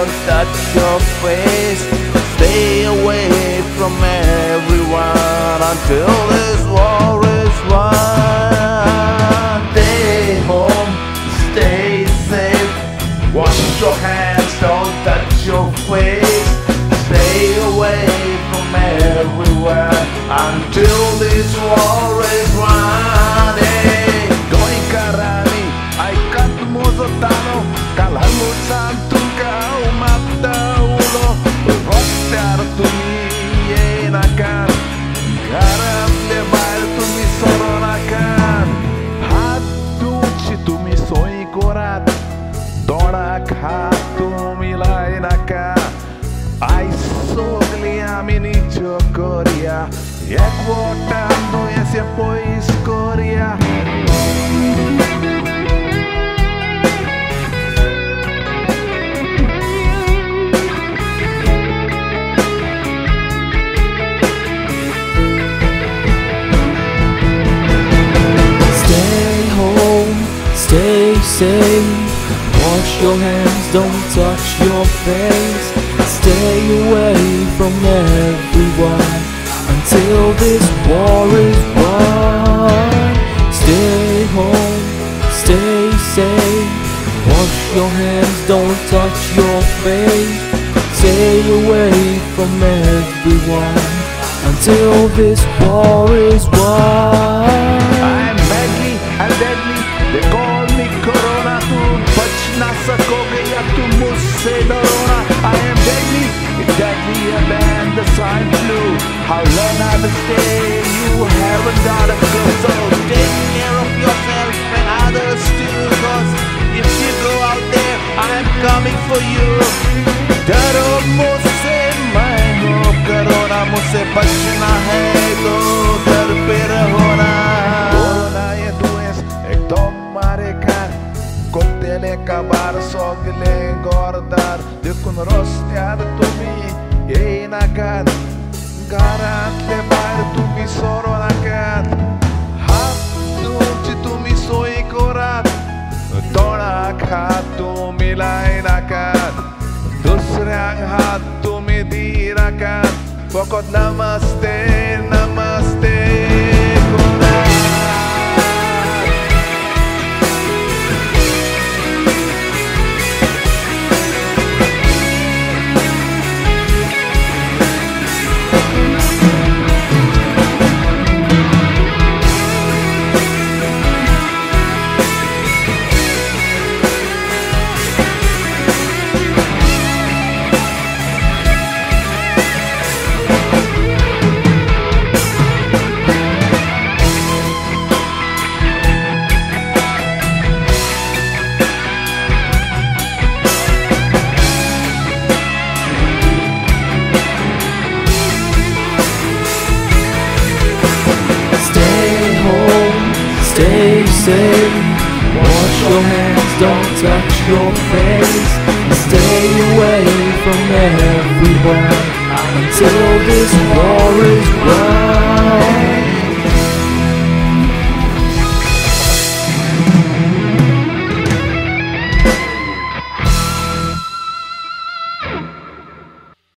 don't touch your face. Stay away from everyone until this war is won. Stay home, stay safe. Wash your hands, don't touch your face. Stay away from everywhere until this war is won. Hey, Goi karami, ai canto mozotano, kalalo santum kau mata ulo, roster tu mi enakan, garam levar tu mi soronakan, hatu ci tu mi soi korat, dorak hatu mi lainakan, ai sogli amini chokoria, jak votando esse foi escoria. Stay safe, wash your hands, don't touch your face. Stay away from everyone until this war is won. Stay home, stay safe, wash your hands, don't touch your face. Stay away from everyone until this war is won. I'm badly and deadly, they call me Corona. Tu bach na sakoge ya tu musse dorona. I am deadly, deadlier than the swine flu. How long I will stay, you haven't got a clue. so take care of yourself and others too, 'cause if you go out there, I'm coming for you. डरो मुझसे मैं हो corona, मुझसे बचना है तो डर पे रहो ना. Corona é doença, é que tomar é caro. Cocktail é acabar, só que lhe engordar. De com rosteado tu me e na cara. Garante levar tu me soro na cara. Hatu tu me soi corat. Torak hatu me lai na cara. Dusrang hat तुम्ही dirakan. Pokot namaste, namaste Korat. Stay safe, wash your hands, don't touch your face. Stay away from everyone until this war is won.